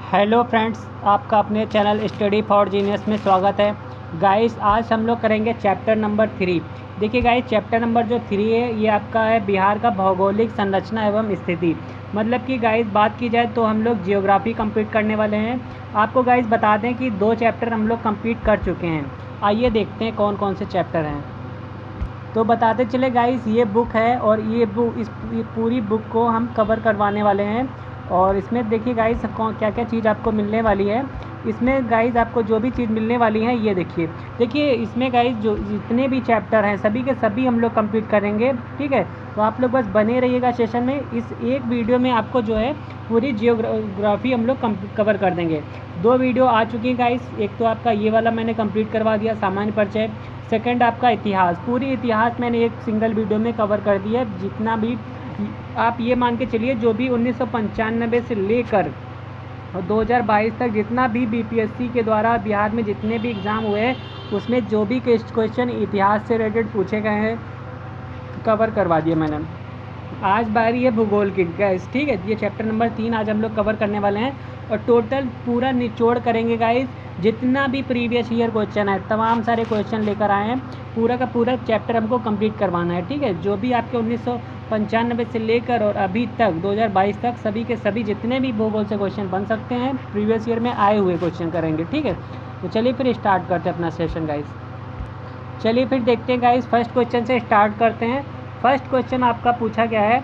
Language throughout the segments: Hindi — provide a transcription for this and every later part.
हेलो फ्रेंड्स, आपका अपने चैनल स्टडी फॉर जीनियस में स्वागत है। गाइस, आज हम लोग करेंगे चैप्टर नंबर 3। देखिए गाइस, चैप्टर नंबर जो 3 है ये आपका है बिहार का भौगोलिक संरचना एवं स्थिति। मतलब कि गाइस बात की जाए तो हम लोग जियोग्राफी कंप्लीट करने वाले हैं। आपको गाइस बता दें कि 2 चैप्टर हम लोग कंप्लीट कर चुके हैं। आइए देखते हैं कौन कौन से चैप्टर हैं। तो बताते चले गाइस, ये बुक है और ये पूरी बुक को हम कवर करवाने वाले हैं। और इसमें देखिए गाइस क्या क्या चीज़ आपको मिलने वाली है। इसमें गाइस आपको जो भी चीज़ मिलने वाली है ये देखिए इसमें गाइस जो जितने भी चैप्टर हैं सभी के सभी हम लोग कंप्लीट करेंगे। ठीक है, तो आप लोग बस बने रहिएगा सेशन में। इस एक वीडियो में आपको जो है पूरी जियोग्राफी हम लोग कवर कर देंगे। 2 वीडियो आ चुकी है गाइस। एक तो आपका ये वाला मैंने कंप्लीट करवा दिया, सामान्य परिचय। सेकंड आपका इतिहास, पूरी इतिहास मैंने एक सिंगल वीडियो में कवर कर दिया है। जितना भी आप ये मान के चलिए, जो भी 1995 से लेकर 2022 तक जितना भी बीपीएससी के द्वारा बिहार में जितने भी एग्ज़ाम हुए हैं उसमें जो भी क्वेश्चन इतिहास से रिलेटेड पूछे गए हैं कवर करवा दिया मैंने। आज बारी है भूगोल की गाइस। ठीक है, ये चैप्टर नंबर 3 आज हम लोग कवर करने वाले हैं और टोटल पूरा निचोड़ करेंगे गाइस। जितना भी प्रीवियस ईयर क्वेश्चन है तमाम सारे क्वेश्चन लेकर आए हैं। पूरा का पूरा चैप्टर हमको कंप्लीट करवाना है। ठीक है, जो भी आपके 1995 से लेकर और अभी तक 2022 तक सभी के सभी जितने भी भूगोल से क्वेश्चन बन सकते हैं प्रीवियस ईयर में आए हुए क्वेश्चन करेंगे। ठीक है, तो चलिए फिर स्टार्ट करते हैं अपना सेशन गाइस। चलिए फिर देखते हैं गाइस, फर्स्ट क्वेश्चन से स्टार्ट करते हैं। फर्स्ट क्वेश्चन आपका पूछा गया है,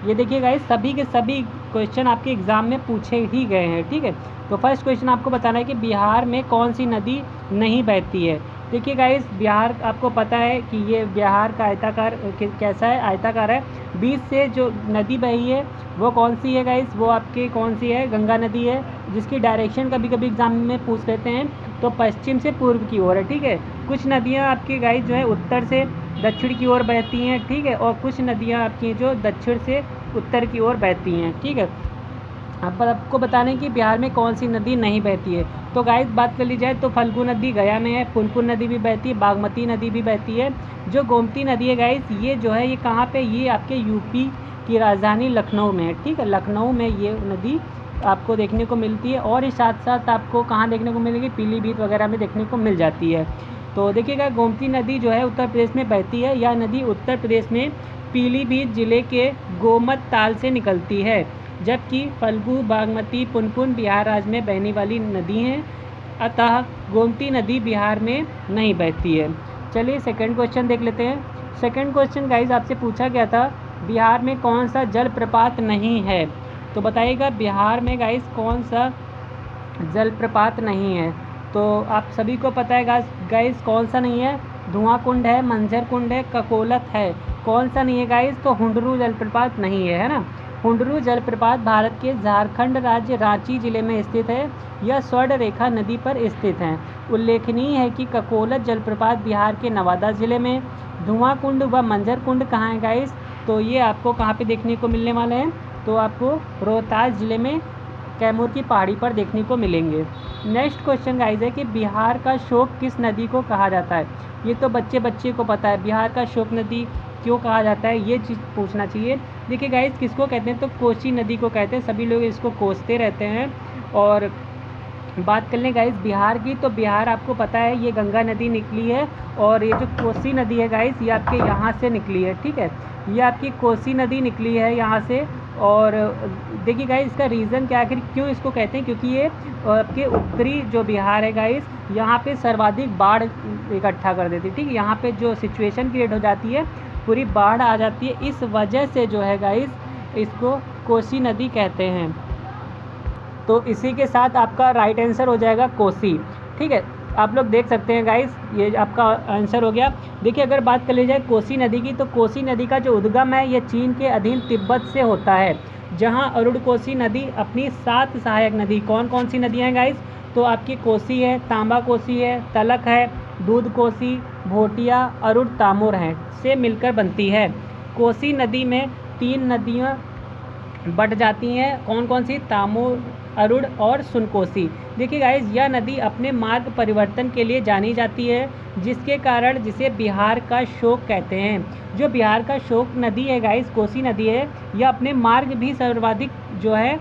ये देखिए गाइस सभी के सभी क्वेश्चन आपके एग्ज़ाम में पूछे ही गए हैं। ठीक है, तो फर्स्ट क्वेश्चन आपको बताना है कि बिहार में कौन सी नदी नहीं बहती है। देखिए गाइस, बिहार आपको पता है कि ये बिहार का आयताकार कैसा है, आयताकार है। बीच से जो नदी बही है वो कौन सी है गाइस, वो आपकी कौन सी है, गंगा नदी है। जिसकी डायरेक्शन कभी कभी एग्जाम में पूछ लेते हैं, तो पश्चिम से पूर्व की ओर है। ठीक है, कुछ नदियाँ आपकी गाइस जो है उत्तर से दक्षिण की ओर बहती हैं। ठीक है, और कुछ नदियाँ आपकी जो दक्षिण से उत्तर की ओर बहती हैं। ठीक है, अब आपको बताने कि बिहार में कौन सी नदी नहीं बहती है। तो गाइस बात कर ली जाए तो फल्गु नदी गया में है, पुनपुन नदी भी बहती है, बागमती नदी भी बहती है। जो गोमती नदी है गाइस ये जो है ये कहाँ पे, ये आपके यूपी की राजधानी लखनऊ में है। ठीक है, लखनऊ में ये नदी आपको देखने को मिलती है। और इस साथ साथ आपको कहाँ देखने को मिलेगी, पीलीभीत वगैरह में देखने को मिल जाती है। तो देखिएगा गोमती नदी जो है उत्तर प्रदेश में बहती है। यह नदी उत्तर प्रदेश में पीलीभीत जिले के गोमत ताल से निकलती है। जबकि फल्गु, बागमती, पुनपुन बिहार राज्य में बहने वाली नदी हैं, अतः गोमती नदी बिहार में नहीं बहती है। चलिए सेकंड क्वेश्चन देख लेते हैं। सेकंड क्वेश्चन गाइस आपसे पूछा गया था बिहार में कौन सा जलप्रपात नहीं है। तो बताइएगा बिहार में गाइस कौन सा जलप्रपात नहीं है। तो आप सभी को पता है गाइस कौन सा नहीं है, धुआं कुंड है, मंझर कुंड है, ककोलत है। कौन सा नहीं है गाइस, तो हुंडरू जलप्रपात नहीं है, है ना। हुंडरू जलप्रपात भारत के झारखंड राज्य रांची जिले में स्थित है। यह स्वर्ण रेखा नदी पर स्थित है। उल्लेखनीय है कि ककोलत जलप्रपात बिहार के नवादा जिले में। धुआं कुंड व मंझर कुंड कहाँ है गाइस, तो ये आपको कहाँ पे देखने को मिलने वाले हैं, तो आपको रोहतास जिले में कैमूर की पहाड़ी पर देखने को मिलेंगे। नेक्स्ट क्वेश्चन गाइस है कि बिहार का शोक किस नदी को कहा जाता है। ये तो बच्चे को पता है, बिहार का शोक नदी क्यों कहा जाता है ये चीज़ पूछना चाहिए। देखिए गाइस किसको कहते हैं, तो कोसी नदी को कहते हैं। सभी लोग इसको कोसते रहते हैं। और बात कर लें गाइस बिहार की, तो बिहार आपको पता है ये गंगा नदी निकली है। और ये जो कोसी नदी है गाइस ये आपके यहाँ से निकली है। ठीक है, ये आपकी कोसी नदी निकली है यहाँ से। और देखिए गाइस इसका रीज़न क्या, आखिर क्यों इसको कहते हैं, क्योंकि ये आपके उत्तरी जो बिहार है गाइस यहाँ पे सर्वाधिक बाढ़ इकट्ठा कर देती है। ठीक है, यहाँ पे जो सिचुएशन क्रिएट हो जाती है, पूरी बाढ़ आ जाती है। इस वजह से जो है गाइस इसको कोसी नदी कहते हैं। तो इसी के साथ आपका राइट आंसर हो जाएगा कोसी। ठीक है, आप लोग देख सकते हैं गाइस ये आपका आंसर हो गया। देखिए अगर बात कर ली जाए कोसी नदी की, तो कोसी नदी का जो उद्गम है ये चीन के अधीन तिब्बत से होता है। जहां अरुण कोसी नदी अपनी 7 सहायक नदी, कौन कौन सी नदियाँ हैं गाइस, तो आपकी कोसी है, तांबा कोसी है, तलक है, दूध कोसी, भोटिया, अरुण तामुर हैं, से मिलकर बनती है। कोसी नदी में 3 नदियाँ बट जाती हैं, कौन कौन सी, तामुर, अरुण और सुनकोसी। देखिए गाइस यह नदी अपने मार्ग परिवर्तन के लिए जानी जाती है, जिसके कारण जिसे बिहार का शोक कहते हैं। जो बिहार का शोक नदी है गाइस, कोसी नदी है, यह अपने मार्ग भी सर्वाधिक जो है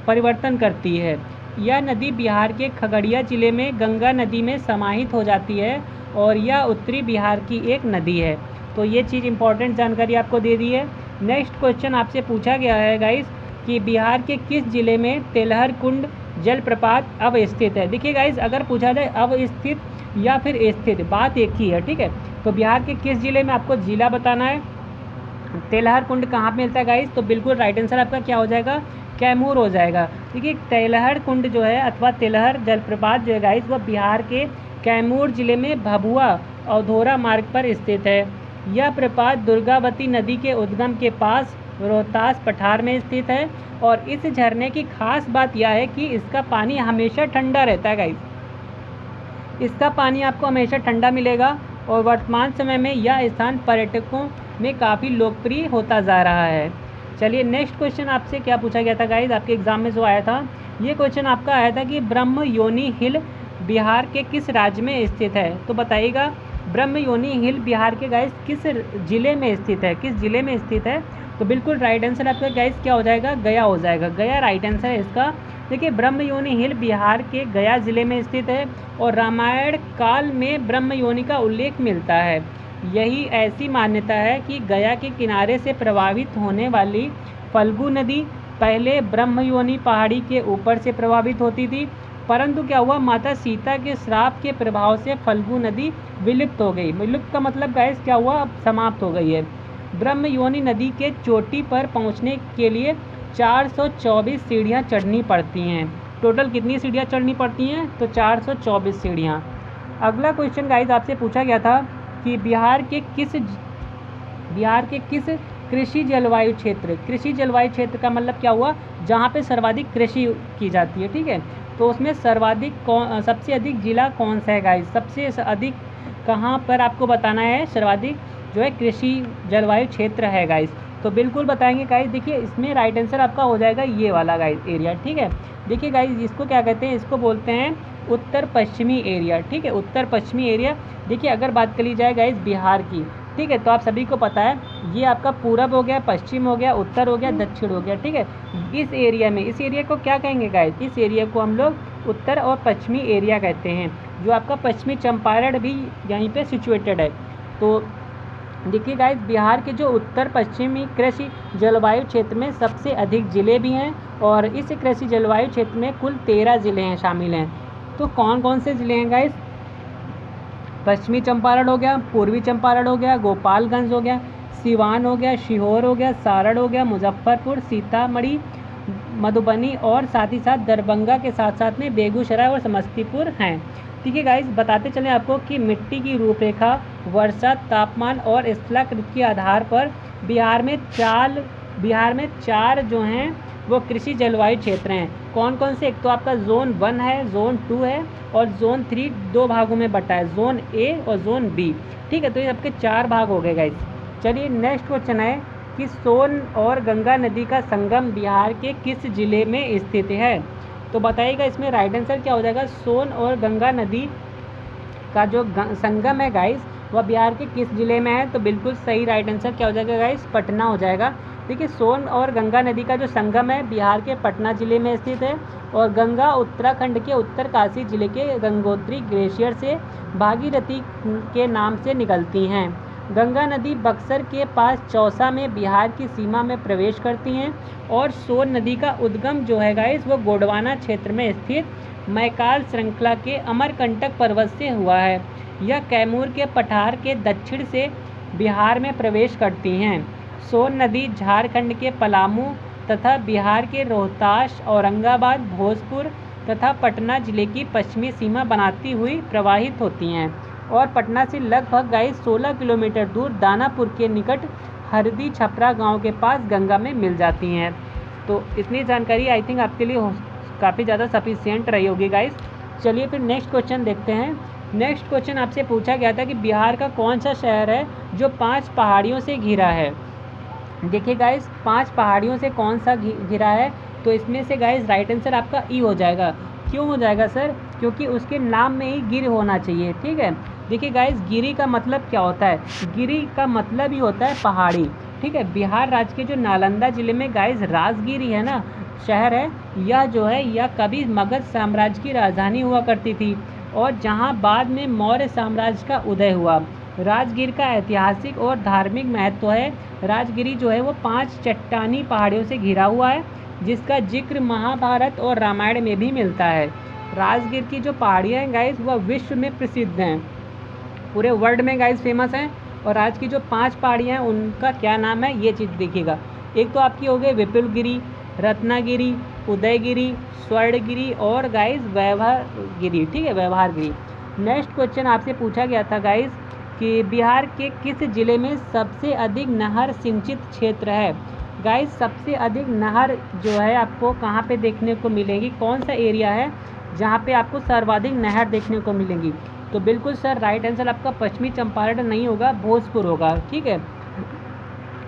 परिवर्तन करती है। यह नदी बिहार के खगड़िया जिले में गंगा नदी में समाहित हो जाती है और यह उत्तरी बिहार की एक नदी है। तो ये चीज़ इंपॉर्टेंट जानकारी आपको दे दी है। नेक्स्ट क्वेश्चन आपसे पूछा गया है गाइस कि बिहार के किस जिले में तेलहर कुंड जलप्रपात अवस्थित है। देखिए गाइस, अगर पूछा जाए अवस्थित या फिर स्थित, बात एक ही है, ठीक है। तो बिहार के किस जिले में आपको जिला बताना है। तेलहर कुंड कहाँ पे मिलता है गाइस, तो बिल्कुल राइट आंसर आपका क्या हो जाएगा, कैमूर हो जाएगा। देखिए तेलहर कुंड जो है अथवा तेलहर जलप्रपात जो है गाइस, वह बिहार के कैमूर जिले में भभुआ औधोरा मार्ग पर स्थित है। यह प्रपात दुर्गावती नदी के उद्गम के पास रोहतास पठार में स्थित है और इस झरने की खास बात यह है कि इसका पानी हमेशा ठंडा रहता है गाइस। इसका पानी आपको हमेशा ठंडा मिलेगा और वर्तमान समय में यह स्थान पर्यटकों में काफ़ी लोकप्रिय होता जा रहा है। चलिए नेक्स्ट क्वेश्चन आपसे क्या पूछा गया था गाइस, आपके एग्जाम में जो आया था, ये क्वेश्चन आपका आया था कि ब्रह्म योनी हिल बिहार के किस राज्य में स्थित है। तो बताइएगा ब्रह्म योनी हिल बिहार के गाइस किस जिले में स्थित है, किस जिले में स्थित है। तो बिल्कुल राइट आंसर आपका गाइस क्या हो जाएगा, गया हो जाएगा। गया राइट आंसर है इसका। देखिए ब्रह्म योनी हिल बिहार के गया जिले में स्थित है और रामायण काल में ब्रह्म योनी का उल्लेख मिलता है। यही ऐसी मान्यता है कि गया के किनारे से प्रवाहित होने वाली फल्गु नदी पहले ब्रह्म योनी पहाड़ी के ऊपर से प्रवाहित होती थी, परंतु क्या हुआ, माता सीता के श्राप के प्रभाव से फल्गु नदी विलुप्त हो गई। विलुप्त का मतलब गाइस क्या हुआ, अब समाप्त हो गई है। ब्रह्म योनी नदी के चोटी पर पहुंचने के लिए 424 सीढ़ियाँ चढ़नी पड़ती हैं। टोटल कितनी सीढ़ियाँ चढ़नी पड़ती हैं, तो 424 सीढ़ियाँ। अगला क्वेश्चन गाइस आपसे पूछा गया था कि बिहार के किस कृषि जलवायु क्षेत्र, कृषि जलवायु क्षेत्र का मतलब क्या हुआ, जहाँ पे सर्वाधिक कृषि की जाती है, ठीक है। तो उसमें सबसे अधिक जिला कौन सा है गाइस, सबसे अधिक कहाँ पर आपको बताना है, सर्वाधिक जो है कृषि जलवायु क्षेत्र है गाइस। तो बिल्कुल बताएंगे गाइस। देखिए इसमें राइट आंसर आपका हो जाएगा ये वाला गाइस एरिया, ठीक है। देखिए गाइस इसको क्या कहते हैं, इसको बोलते हैं उत्तर पश्चिमी एरिया, ठीक है, उत्तर पश्चिमी एरिया। देखिए अगर बात करी जाए गाइस बिहार की, ठीक है, तो आप सभी को पता है ये आपका पूरब हो गया, पश्चिम हो गया, उत्तर हो गया, दक्षिण हो गया, ठीक है। इस एरिया को क्या कहेंगे गाइस, इस एरिया को हम लोग उत्तर और पश्चिमी एरिया कहते हैं, जो आपका पश्चिमी चंपारण भी यहीं पे सिचुएटेड है। तो देखिए गाइस बिहार के जो उत्तर पश्चिमी कृषि जलवायु क्षेत्र में सबसे अधिक ज़िले भी हैं और इस कृषि जलवायु क्षेत्र में कुल 13 ज़िले हैं शामिल हैं। तो कौन कौन से ज़िले हैं गाइस, पश्चिमी चंपारण हो गया, पूर्वी चंपारण हो गया, गोपालगंज हो गया, सिवान हो गया, सीहोर हो गया, सारण हो गया, मुजफ्फरपुर, सीतामढ़ी, मधुबनी और साथ ही साथ दरभंगा के साथ साथ में बेगूसराय और समस्तीपुर हैं। ठीक है गाइस, बताते चलें आपको कि मिट्टी की रूपरेखा, वर्षा, तापमान और स्थलाकृति के आधार पर बिहार में चार जो हैं वो कृषि जलवायु क्षेत्र हैं। कौन कौन से, एक तो आपका जोन 1 है, जोन 2 है और जोन 3 दो भागों में बटा है, जोन ए और जोन बी, ठीक है। तो ये आपके 4 भाग हो गए गाइस। चलिए नेक्स्ट क्वेश्चन है कि सोन और गंगा नदी का संगम बिहार के किस जिले में स्थित है। तो बताइएगा इसमें राइट आंसर क्या हो जाएगा, सोन और गंगा नदी का जो संगम है गाइस वह बिहार के किस जिले में है। तो बिल्कुल सही राइट आंसर क्या हो जाएगा गाइस, पटना हो जाएगा। देखिए सोन और गंगा नदी का जो संगम है बिहार के पटना जिले में स्थित है और गंगा उत्तराखंड के उत्तरकाशी जिले के गंगोत्री ग्लेशियर से भागीरथी के नाम से निकलती हैं। गंगा नदी बक्सर के पास चौसा में बिहार की सीमा में प्रवेश करती हैं और सोन नदी का उद्गम जो है गाइस वो गोंडवाना क्षेत्र में स्थित मैकाल श्रृंखला के अमरकंटक पर्वत से हुआ है। यह कैमूर के पठार के दक्षिण से बिहार में प्रवेश करती हैं। सोन नदी झारखंड के पलामू तथा बिहार के रोहतास, औरंगाबाद, भोजपुर तथा पटना जिले की पश्चिमी सीमा बनाती हुई प्रवाहित होती हैं और पटना से लगभग गाइस 16 किलोमीटर दूर दानापुर के निकट हरदी छपरा गांव के पास गंगा में मिल जाती हैं। तो इतनी जानकारी आई थिंक आपके लिए काफ़ी ज़्यादा सफिशिएंट रही होगी गाइस। चलिए फिर नेक्स्ट क्वेश्चन देखते हैं। नेक्स्ट क्वेश्चन आपसे पूछा गया था कि बिहार का कौन सा शहर है जो 5 पहाड़ियों से घिरा है। देखिए गाइस 5 पहाड़ियों से कौन सा घिरा है, तो इसमें से गाइस राइट आंसर आपका ई हो जाएगा। क्यों हो जाएगा सर, क्योंकि उसके नाम में ही गिर होना चाहिए, ठीक है। देखिए गाइस गिरी का मतलब क्या होता है, गिरी का मतलब ही होता है पहाड़ी, ठीक है। बिहार राज्य के जो नालंदा ज़िले में गाइस राजगिरी है ना, शहर है, यह जो है यह कभी मगध साम्राज्य की राजधानी हुआ करती थी और जहां बाद में मौर्य साम्राज्य का उदय हुआ। राजगीर का ऐतिहासिक और धार्मिक महत्व है। राजगिरी जो है वो 5 चट्टानी पहाड़ियों से घिरा हुआ है, जिसका जिक्र महाभारत और रामायण में भी मिलता है। राजगीर की जो पहाड़ियाँ हैं गाइस वह विश्व में प्रसिद्ध हैं, पूरे वर्ल्ड में गाइस फेमस हैं। और आज की जो 5 पहाड़ियाँ हैं उनका क्या नाम है ये चीज़ देखिएगा। एक तो आपकी हो गई विपुलगिरी, रत्नागिरी, उदयगिरी, स्वर्णगिरी और गाइस वैभवगिरी, ठीक है, व्यवहारगिरी। नेक्स्ट क्वेश्चन आपसे पूछा गया था गाइस कि बिहार के किस जिले में सबसे अधिक नहर सिंचित क्षेत्र है। गाइस सबसे अधिक नहर जो है आपको कहाँ पे देखने को मिलेगी, कौन सा एरिया है जहाँ पे आपको सर्वाधिक नहर देखने को मिलेंगी। तो बिल्कुल सर राइट आंसर आपका पश्चिमी चंपारण नहीं होगा, भोजपुर होगा, ठीक है।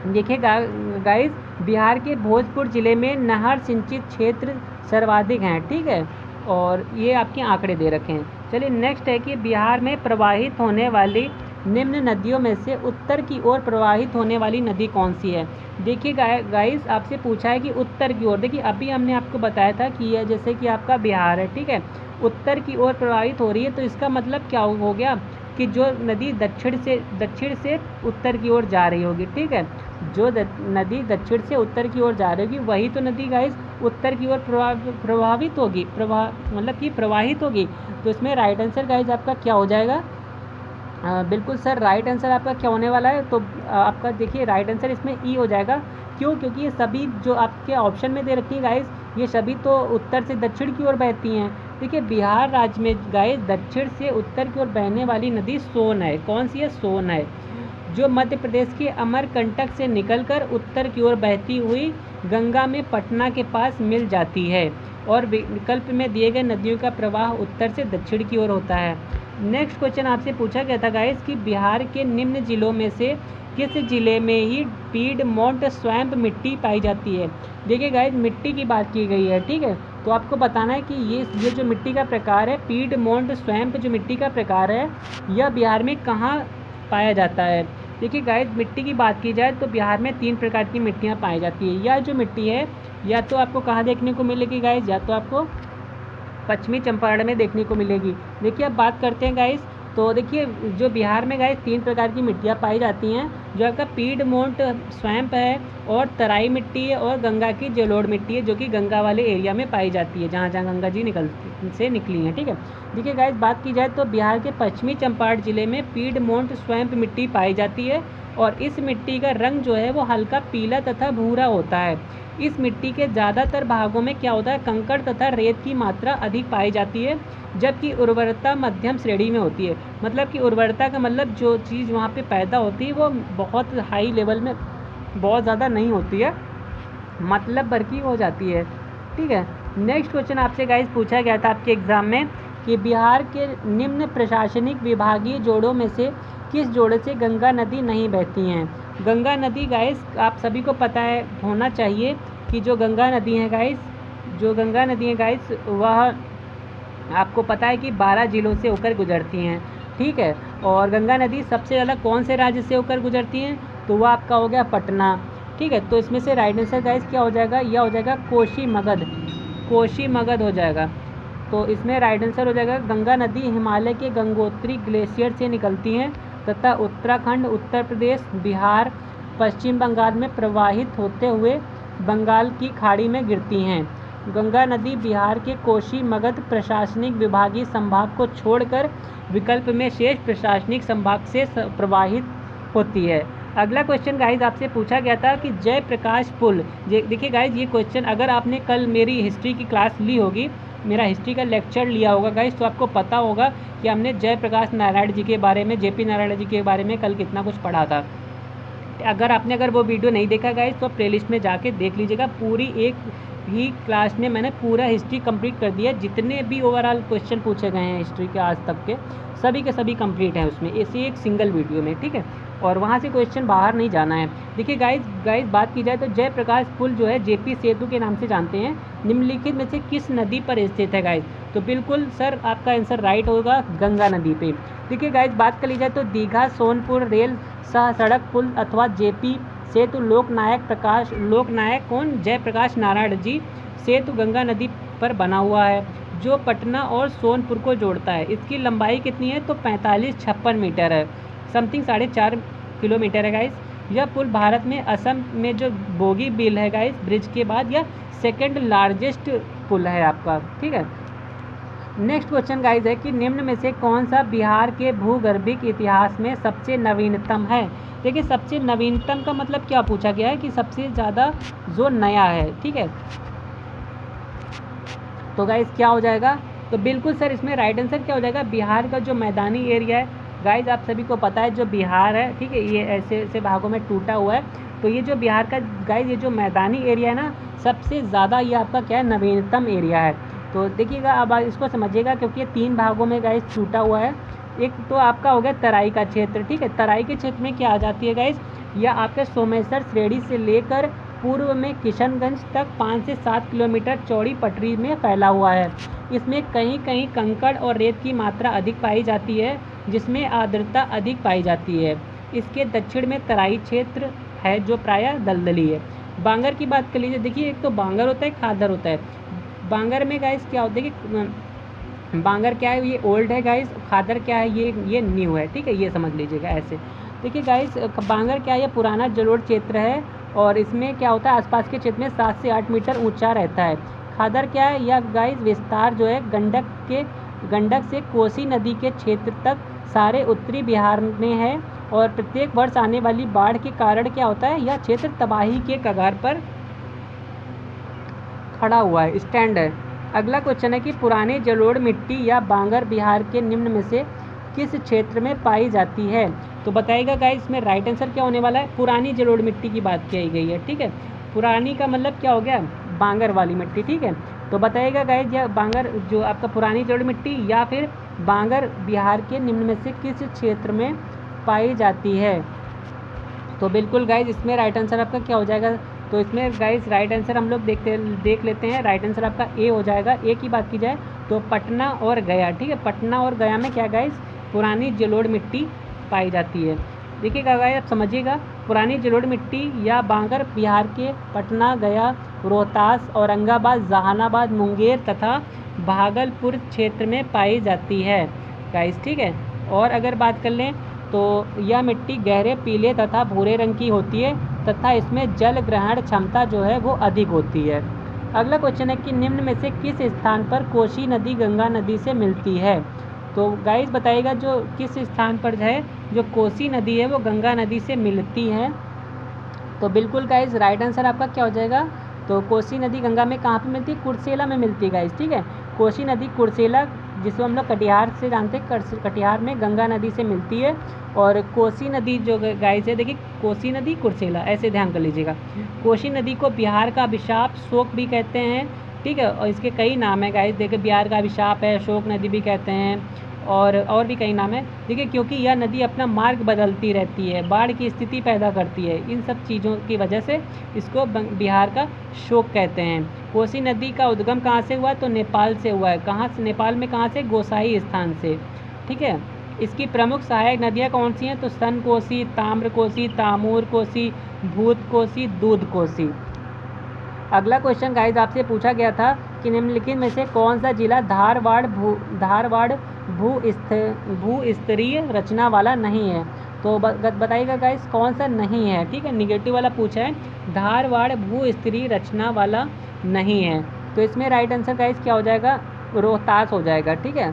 देखिए गाइस बिहार के भोजपुर ज़िले में नहर सिंचित क्षेत्र सर्वाधिक हैं, ठीक है, और ये आपके आंकड़े दे रखे हैं। चलिए नेक्स्ट है कि बिहार में प्रवाहित होने वाली निम्न नदियों में से उत्तर की ओर प्रवाहित होने वाली नदी कौन सी है। देखिए गाइस आपसे पूछा है कि उत्तर की ओर, देखिए अभी हमने आपको बताया था कि यह जैसे कि आपका बिहार है, ठीक है, उत्तर की ओर प्रवाहित हो रही है, तो इसका मतलब क्या हो गया कि जो नदी दक्षिण से उत्तर की ओर जा रही होगी, ठीक है, जो नदी दक्षिण से उत्तर की ओर जा रही होगी वही तो नदी गाइस उत्तर की ओर प्रवाहित होगी, मतलब कि प्रवाहित होगी। तो इसमें राइट आंसर गाइस आपका क्या हो जाएगा, बिल्कुल सर राइट आंसर आपका क्या होने वाला है। तो आपका देखिए राइट आंसर इसमें ई हो जाएगा। क्यों, क्योंकि ये सभी जो आपके ऑप्शन में दे रखी है गाइस ये सभी तो उत्तर से दक्षिण की ओर बहती हैं। देखिए बिहार राज्य में गाइस दक्षिण से उत्तर की ओर बहने वाली नदी सोन है। कौन सी है, सोन है, जो मध्य प्रदेश के अमरकंटक से निकलकर उत्तर की ओर बहती हुई गंगा में पटना के पास मिल जाती है और विकल्प में दिए गए नदियों का प्रवाह उत्तर से दक्षिण की ओर होता है। नेक्स्ट क्वेश्चन आपसे पूछा गया था गाइस कि बिहार के निम्न जिलों में से किस जिले में ही पीडमोंट स्वैम्प मिट्टी पाई जाती है। देखिए गाइस मिट्टी की बात की गई है, ठीक है, तो आपको बताना है कि ये जो मिट्टी का प्रकार है पीडमोंट स्वैम्प जो मिट्टी का प्रकार है यह बिहार में कहाँ पाया जाता है। देखिए गाइस मिट्टी की बात की जाए तो बिहार में 3 प्रकार की मिट्टियाँ पाई जाती है। यह जो मिट्टी है या तो आपको कहाँ देखने को मिलेगी गाइस, या तो आपको पश्चिमी चंपारण में देखने को मिलेगी। देखिए अब बात करते हैं गाइस, तो देखिए जो बिहार में गाइस 3 प्रकार की मिट्टियाँ पाई जाती हैं, जो आपका पीडमोंट स्वैम्प है और तराई मिट्टी है और गंगा की जलोढ़ मिट्टी है, जो कि गंगा वाले एरिया में पाई जाती है जहाँ जहाँ गंगा जी निकली हैं, ठीक है। देखिए गाइस बात की जाए तो बिहार के पश्चिमी चंपारण जिले में पीडमोंट स्वैम्प मिट्टी पाई जाती है और इस मिट्टी का रंग जो है वो हल्का पीला तथा भूरा होता है। इस मिट्टी के ज़्यादातर भागों में क्या होता है, कंकड़ तथा रेत की मात्रा अधिक पाई जाती है, जबकि उर्वरता मध्यम श्रेणी में होती है। मतलब कि उर्वरता का मतलब जो चीज़ वहाँ पे पैदा होती है वो बहुत हाई लेवल में बहुत ज़्यादा नहीं होती है, मतलब भर की हो जाती है, ठीक है। नेक्स्ट क्वेश्चन आपसे गाइस पूछा गया था आपके एग्ज़ाम में कि बिहार के निम्न प्रशासनिक विभागीय जोड़ों में से किस जोड़े से गंगा नदी नहीं बहती हैं। गंगा नदी गाइस आप सभी को पता है होना चाहिए कि जो गंगा नदी है गाइस वह आपको पता है कि 12 जिलों से होकर गुजरती हैं, ठीक है। और गंगा नदी सबसे ज़्यादा कौन से राज्य से होकर गुजरती हैं, तो वह आपका हो गया पटना, ठीक है। तो इसमें से राइट आंसर गाइस क्या हो जाएगा, यह हो जाएगा कोशी मगध हो जाएगा। तो इसमें राइट आंसर हो जाएगा गंगा नदी हिमालय के गंगोत्री ग्लेशियर से निकलती हैं तथा उत्तराखंड, उत्तर प्रदेश, बिहार, पश्चिम बंगाल में प्रवाहित होते हुए बंगाल की खाड़ी में गिरती हैं। गंगा नदी बिहार के कोशी मगध प्रशासनिक विभागीय संभाग को छोड़कर विकल्प में शेष प्रशासनिक संभाग से प्रवाहित होती है। अगला क्वेश्चन गाइज आपसे पूछा गया था कि जयप्रकाश पुल, देखिए गाइज ये क्वेश्चन अगर आपने कल मेरी हिस्ट्री की क्लास ली होगी, मेरा हिस्ट्री का लेक्चर लिया होगा गाइज, तो आपको पता होगा कि हमने जयप्रकाश नारायण जी के बारे में, जेपी नारायण जी के बारे में कल कितना कुछ पढ़ा था। अगर वो वीडियो नहीं देखा गाइज तो प्लेलिस्ट में जाके देख लीजिएगा। पूरी एक ही क्लास में मैंने पूरा हिस्ट्री कंप्लीट कर दिया, जितने भी ओवरऑल क्वेश्चन पूछे गए हैं हिस्ट्री के आज तक के सभी कंप्लीट हैं उसमें, इसी एक सिंगल वीडियो में, ठीक है। और वहाँ से क्वेश्चन बाहर नहीं जाना है। देखिए गाइज बात की जाए तो जयप्रकाश पुल जो है जेपी सेतु के नाम से जानते हैं, निम्नलिखित में से किस नदी पर स्थित है गाइज। तो बिल्कुल सर आपका आंसर राइट होगा, गंगा नदी पे। देखिए गाइज बात कर ली जाए तो दीघा सोनपुर रेल सह सड़क पुल अथवा जेपी सेतु लोकनायक कौन, जयप्रकाश नारायण जी सेतु गंगा नदी पर बना हुआ है, जो पटना और सोनपुर को जोड़ता है। इसकी लंबाई कितनी है, तो 45-56 मीटर है, समथिंग 4.5 किलोमीटर है गाइस। यह पुल भारत में असम में जो बोगीबील है गाइस ब्रिज के बाद यह सेकेंड लार्जेस्ट पुल है आपका, ठीक है। नेक्स्ट क्वेश्चन गाइस है कि निम्न में से कौन सा बिहार के भूगर्भिक इतिहास में सबसे नवीनतम है। देखिए सबसे नवीनतम का मतलब क्या पूछा गया है कि सबसे ज़्यादा जो नया है, ठीक है। तो गाइस क्या हो जाएगा, तो बिल्कुल सर इसमें राइट आंसर क्या हो जाएगा, बिहार का जो मैदानी एरिया है गाइस, आप सभी को पता है जो बिहार है, ठीक है, ये ऐसे ऐसे भागों में टूटा हुआ है। तो ये जो बिहार का गाइस ये जो मैदानी एरिया है ना, सबसे ज़्यादा ये आपका क्या है, नवीनतम एरिया है। तो देखिएगा अब इसको समझिएगा, क्योंकि ये 3 भागों में गाइस टूटा हुआ है। एक तो आपका हो गया तराई का क्षेत्र, ठीक है। तराई के क्षेत्र में क्या आ जाती है गाइस, यह आपके सोमेश्वर श्रेणी से लेकर पूर्व में किशनगंज तक 5 से 7 किलोमीटर चौड़ी पटरी में फैला हुआ है। इसमें कहीं कहीं कंकड़ और रेत की मात्रा अधिक पाई जाती है, जिसमें आर्द्रता अधिक पाई जाती है। इसके दक्षिण में तराई क्षेत्र है जो प्रायः दलदली है। बांगर की बात कर लीजिए, देखिए एक तो बांगर होता है, खादर होता है। बांगर में गाइस क्या होता है कि बांगर क्या है, ये ओल्ड है गाइस, खादर क्या है, ये न्यू है, ठीक है, ये समझ लीजिएगा ऐसे। देखिए गाइस बांगर क्या है, ये पुराना जलोढ़ क्षेत्र है और इसमें क्या होता है, आसपास के क्षेत्र में 7 से 8 मीटर ऊंचा रहता है। खादर क्या है, यह गाइस विस्तार जो है गंडक से कोसी नदी के क्षेत्र तक सारे उत्तरी बिहार में है और प्रत्येक वर्ष आने वाली बाढ़ के कारण क्या होता है, यह क्षेत्र तबाही के कगार पर खड़ा हुआ है, स्टैंड है। अगला क्वेश्चन है कि पुरानी जलोढ़ मिट्टी या बांगर बिहार के निम्न में से किस क्षेत्र में पाई जाती है। तो बताइएगा गाइस इसमें राइट आंसर क्या होने वाला है, पुरानी जलोढ़ मिट्टी की बात की गई है, ठीक है। पुरानी का मतलब क्या हो गया, बांगर वाली मिट्टी, ठीक है। तो बताइएगा गाइस यह बांगर जो आपका पुरानी जलोढ़ मिट्टी या फिर बांगर बिहार के निम्न में से किस क्षेत्र में पाई जाती है। तो बिल्कुल गाइस इसमें राइट आंसर आपका क्या हो जाएगा, तो इसमें गाइस राइट आंसर हम लोग देख लेते हैं। राइट आंसर आपका ए हो जाएगा। ए की बात की जाए तो पटना और गया, ठीक है। पटना और गया में क्या गाइस, पुरानी जलोढ़ मिट्टी पाई जाती है। देखिएगा गाइस आप समझिएगा, पुरानी जलोढ़ मिट्टी या बांगर बिहार के पटना, गया, रोहतास, औरंगाबाद, जहानाबाद, मुंगेर तथा भागलपुर क्षेत्र में पाई जाती है गाइस, ठीक है। और अगर बात कर लें तो यह मिट्टी गहरे पीले तथा भूरे रंग की होती है तथा इसमें जल ग्रहण क्षमता जो है वो अधिक होती है। अगला क्वेश्चन है कि निम्न में से किस स्थान पर कोसी नदी गंगा नदी से मिलती है। तो गाइस बताइएगा जो किस स्थान पर है जो कोसी नदी है वो गंगा नदी से मिलती है। तो बिल्कुल गाइस राइट आंसर आपका क्या हो जाएगा, तो कोसी नदी गंगा में कहाँ पे मिलती है, कुर्सेला में मिलती है गाइस, ठीक है। कोसी नदी कुर्सेला जिसको हम लोग कटिहार से जानते हैं, कटिहार में गंगा नदी से मिलती है। और कोसी नदी जो गाइस है, देखिए कोसी नदी कुर्सेला ऐसे ध्यान कर लीजिएगा। कोसी नदी को बिहार का अभिशाप शोक भी कहते हैं, ठीक है। और इसके कई नाम है गाइस, देखिए बिहार का अभिशाप है, शोक नदी भी कहते हैं और भी कई नाम है। देखिए क्योंकि यह नदी अपना मार्ग बदलती रहती है, बाढ़ की स्थिति पैदा करती है, इन सब चीज़ों की वजह से इसको बिहार का शोक कहते हैं। कोसी नदी का उद्गम कहाँ से हुआ, तो नेपाल से हुआ है। कहाँ से, नेपाल में कहाँ से, गोसाई स्थान से, ठीक है। इसकी प्रमुख सहायक नदियाँ कौन सी हैं, तो सन कोसी, ताम्र कोसी, तामूर कोसी, भूत कोसी, दूध कोसी। अगला क्वेश्चन गाइस आपसे पूछा गया था कि निम्नलिखित में से कौन सा जिला धारवाड़ भू स्तरीय रचना वाला नहीं है। तो बताइएगा गाइस कौन सा नहीं है, ठीक है। निगेटिव वाला पूछा है, धारवाड़ भू स्तरीय रचना वाला नहीं है। तो इसमें राइट आंसर गाइस क्या हो जाएगा, रोहतास हो जाएगा, ठीक है।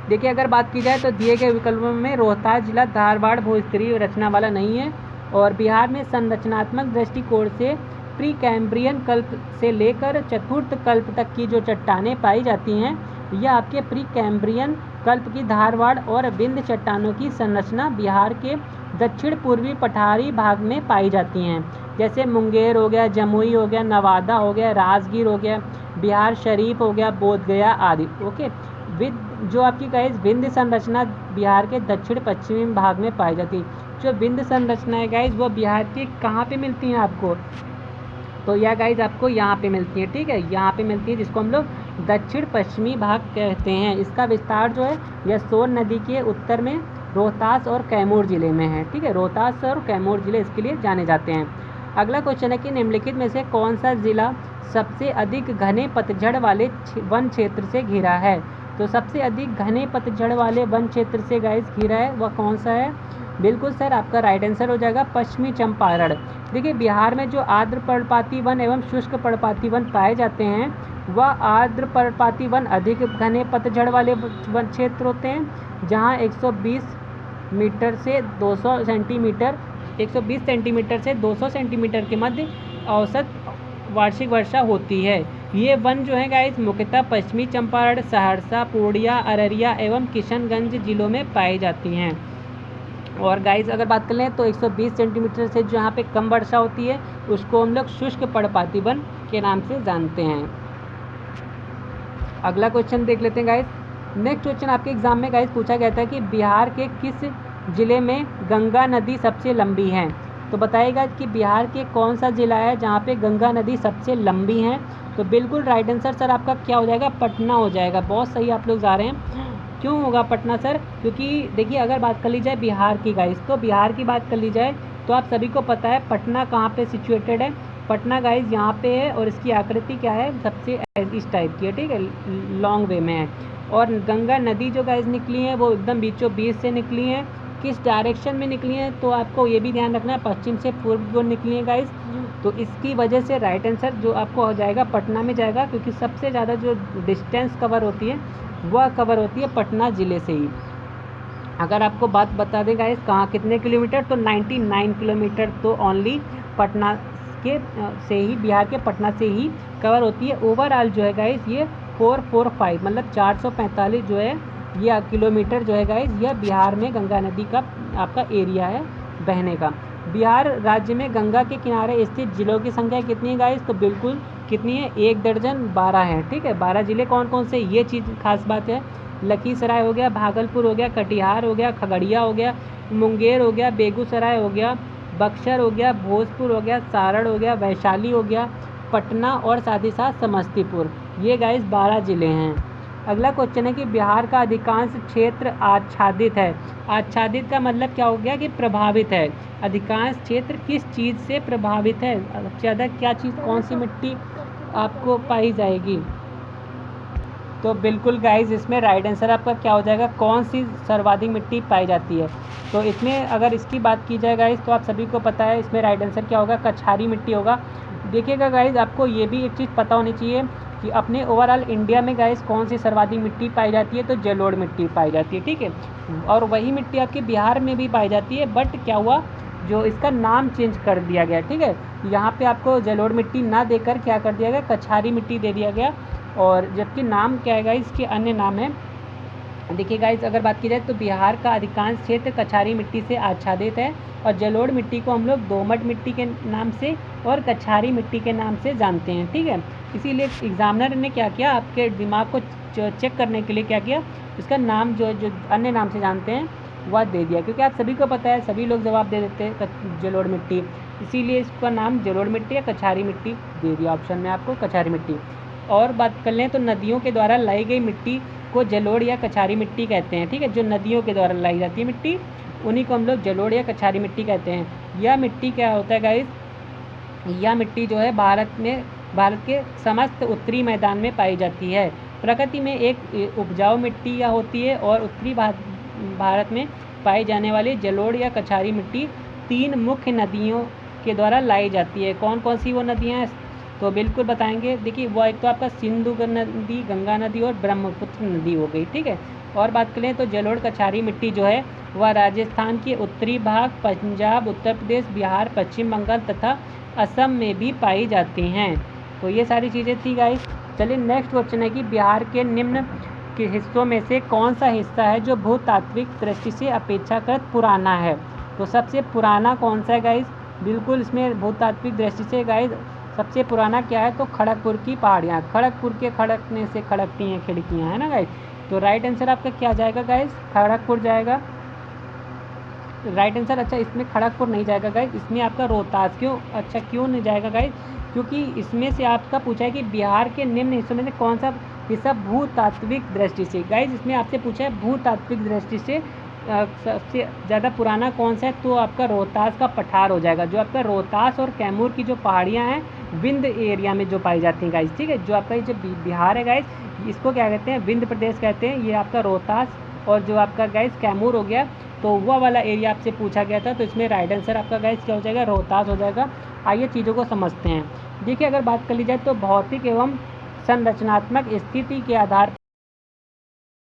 देखिए अगर बात की जाए तो दिए गए विकल्पों में रोहतास जिला धारवाड़ भू स्तरीय रचना वाला नहीं है। और बिहार में संरचनात्मक दृष्टिकोण से प्री कैम्ब्रियन कल्प से लेकर चतुर्थ कल्प तक की जो चट्टानें पाई जाती हैं, यह आपके प्री कैम्ब्रियन कल्प की धारवाड़ और विंध्य चट्टानों की संरचना बिहार के दक्षिण पूर्वी पठारी भाग में पाई जाती हैं। जैसे मुंगेर हो गया, जमुई हो गया, नवादा हो गया, राजगीर हो गया, बिहार शरीफ हो गया, बोधगया आदि, ओके। जो आपकी गाइस विंध्य संरचना बिहार के दक्षिण पश्चिमी भाग में पाई जाती है। जो विंध्य संरचना है गाइस वो बिहार के कहाँ पे मिलती हैं आपको, तो यह गाइस आपको यहाँ पे मिलती है, ठीक है, यहाँ पे मिलती है, जिसको हम लोग दक्षिण पश्चिमी भाग कहते हैं। इसका विस्तार जो है यह सोन नदी के उत्तर में रोहतास और कैमूर ज़िले में है। ठीक है, रोहतास और कैमूर ज़िले इसके लिए जाने जाते हैं। अगला क्वेश्चन है कि निम्नलिखित में से कौन सा ज़िला सबसे अधिक घने पतझड़ वाले वन क्षेत्र से घिरा है। तो सबसे अधिक घने पतझड़ वाले वन क्षेत्र से गाइस घिरा है वह कौन सा है। बिल्कुल सर, आपका राइट आंसर हो जाएगा पश्चिमी चंपारण। देखिए, बिहार में जो आर्द्र पर्णपाती वन एवं शुष्क पर्णपाती वन पाए जाते हैं वह आर्द्र पर्णपाती वन अधिक घने पतझड़ वाले वन क्षेत्र होते हैं, जहां 120 मीटर से 200 सेंटीमीटर 120 सेंटीमीटर से 200 सेंटीमीटर के मध्य औसत वार्षिक वर्षा होती है। ये वन जो है गाइस मुख्यतः पश्चिमी चंपारण, सहरसा, पूर्णिया, अररिया एवं किशनगंज जिलों में पाई जाती हैं। और गाइस अगर बात कर लें तो 120 सेंटीमीटर से जो यहाँ पे कम वर्षा होती है उसको हम लोग शुष्क पर्णपाती वन के नाम से जानते हैं। अगला क्वेश्चन देख लेते हैं गाइस। नेक्स्ट क्वेश्चन आपके एग्जाम में गाइस पूछा गया था कि बिहार के किस जिले में गंगा नदी सबसे लंबी है। तो बताइएगा कि बिहार के कौन सा ज़िला है जहाँ पे गंगा नदी सबसे लंबी है। तो बिल्कुल राइट आंसर सर आपका क्या हो जाएगा, पटना हो जाएगा। बहुत सही आप लोग जा रहे हैं। क्यों होगा पटना सर, क्योंकि देखिए अगर बात कर ली जाए बिहार की गाइस, तो बिहार की बात कर ली जाए तो आप सभी को पता है पटना कहाँ पे सिचुएटेड है। पटना गाइस यहाँ पे है और इसकी आकृति क्या है, सबसे इस टाइप की है। ठीक है, लॉन्ग वे में है। और गंगा नदी जो गाइस निकली है वो एकदम बीचों बीच से निकली है। किस डायरेक्शन में निकली है तो आपको ये भी ध्यान रखना है, पश्चिम से पूर्व की ओर निकली है गाइस। तो इसकी वजह से राइट आंसर जो आपको हो जाएगा पटना में जाएगा, क्योंकि सबसे ज़्यादा जो डिस्टेंस कवर होती है वह कवर होती है पटना ज़िले से ही। अगर आपको बात बता दें गाइस कहाँ कितने किलोमीटर, तो 99 किलोमीटर तो ओनली पटना के से ही, बिहार के पटना से ही कवर होती है। ओवरऑल जो है गाइस ये 445 मतलब 445 जो है ये किलोमीटर जो है गाइस यह बिहार में गंगा नदी का आपका एरिया है बहने का। बिहार राज्य में गंगा के किनारे स्थित जिलों की संख्या कितनी है गाइस, तो बिल्कुल कितनी है, 1 दर्जन 12 है। ठीक है, 12 जिले कौन कौन से, ये चीज़ खास बात है। लखीसराय हो गया, भागलपुर हो गया, कटिहार हो गया, खगड़िया हो गया, मुंगेर हो गया, बेगूसराय हो गया, बक्सर हो गया, भोजपुर हो गया, सारण हो गया, वैशाली हो गया, पटना और साथ ही साथ समस्तीपुर। ये गाइस 12 ज़िले हैं। अगला क्वेश्चन है कि बिहार का अधिकांश क्षेत्र आच्छादित है। आच्छादित का मतलब क्या हो गया कि प्रभावित है। अधिकांश क्षेत्र किस चीज़ से प्रभावित है, सबसे ज़्यादा क्या चीज़, कौन सी मिट्टी आपको पाई जाएगी। तो बिल्कुल गाइस इसमें राइट आंसर आपका क्या हो जाएगा, कौन सी सर्वाधिक मिट्टी पाई जाती है। तो इसमें अगर इसकी बात की जाए गाइस तो आप सभी को पता है इसमें राइट आंसर क्या होगा, कछारी मिट्टी होगा। देखिएगा गाइस आपको ये भी एक चीज़ पता होनी चाहिए कि अपने ओवरऑल इंडिया में गाइस कौन सी सर्वाधिक मिट्टी पाई जाती है, तो जलोढ़ मिट्टी पाई जाती है। ठीक है, और वही मिट्टी आपके बिहार में भी पाई जाती है, बट क्या हुआ जो इसका नाम चेंज कर दिया गया। ठीक है, यहाँ पे आपको जलोढ़ मिट्टी ना देकर क्या कर दिया गया, कछारी मिट्टी दे दिया गया। और जबकि नाम क्या है इसके अन्य नाम है। देखिए गाइस अगर बात की जाए तो बिहार का अधिकांश क्षेत्र कछारी मिट्टी से आच्छादित है और जलोढ़ मिट्टी को हम लोग दोमट मिट्टी के नाम से और कछारी मिट्टी के नाम से जानते हैं। ठीक है, इसीलिए एग्जामिनर ने क्या किया, आपके दिमाग को चेक करने के लिए क्या किया, इसका नाम जो अन्य नाम से जानते हैं वह दे दिया, क्योंकि आप सभी को पता है सभी लोग जवाब दे देते हैं जलोढ़ मिट्टी, इसीलिए इसका नाम जलोढ़ मिट्टी या कछारी मिट्टी दे दिया ऑप्शन में आपको, कछारी मिट्टी। और बात कर लें तो नदियों के द्वारा लाई गई मिट्टी को जलोढ़ या कछारी मिट्टी कहते हैं। ठीक है, जो नदियों के द्वारा लाई जाती है मिट्टी उन्हीं को हम लोग जलोढ़ या कछारी मिट्टी कहते हैं। यह मिट्टी क्या होता है गाइस, यह मिट्टी जो है भारत के समस्त उत्तरी मैदान में पाई जाती है। प्रकृति में एक उपजाऊ मिट्टी या होती है और उत्तरी भारत में पाई जाने वाली जलोढ़ या कछारी मिट्टी 3 मुख्य नदियों के द्वारा लाई जाती है। कौन कौन सी वो नदियाँ हैं, तो बिल्कुल बताएंगे। देखिए वो एक तो आपका सिंधु नदी, गंगा नदी और ब्रह्मपुत्र नदी हो गई। ठीक है, और बात करें तो जलोढ़ कछारी मिट्टी जो है वह राजस्थान के उत्तरी भाग, पंजाब, उत्तर प्रदेश, बिहार, पश्चिम बंगाल तथा असम में भी पाई जाती हैं। तो ये सारी चीज़ें थी गाइस। चलिए नेक्स्ट क्वेश्चन है कि बिहार के निम्न के हिस्सों में से कौन सा हिस्सा है जो भूतात्विक दृष्टि से अपेक्षाकृत पुराना है। तो सबसे पुराना कौन सा है गाइस, बिल्कुल इसमें भूतात्विक दृष्टि से गाइस सबसे पुराना क्या है, तो खड़गपुर की पहाड़ियाँ। खड़गपुर के खड़कने से खड़कती हैं खिड़कियाँ, है ना गाइस। तो राइट आंसर आपका क्या जाएगा गाइस, खड़गपुर जाएगा राइट आंसर। अच्छा इसमें खड़गपुर नहीं जाएगा गाइस, इसमें आपका रोहतास। क्यों, अच्छा क्यों नहीं जाएगा गाइस, क्योंकि इसमें से आपका पूछा है कि बिहार के निम्न हिस्सों में से कौन सा हिस्सा भूतात्विक दृष्टि से, गाइस इसमें आपसे पूछा है भूतात्विक दृष्टि से सबसे ज़्यादा पुराना कौन सा है, तो आपका रोहतास का पठार हो जाएगा। जो आपका रोहतास और कैमूर की जो पहाड़ियाँ हैं विंध्य एरिया में जो पाई जाती हैं गाइस, ठीक है। जो आपका ये जो बिहार है गाइस, इसको क्या कहते हैं, विंध्य प्रदेश कहते हैं। ये आपका रोहतास और जो आपका गाइस कैमूर हो गया, तो वह वाला एरिया आपसे पूछा गया था, तो इसमें राइट आंसर आपका गाइस क्या हो जाएगा, रोहतास हो जाएगा। आइए चीज़ों को समझते हैं। देखिए अगर बात कर ली जाए तो भौतिक एवं संरचनात्मक स्थिति के आधार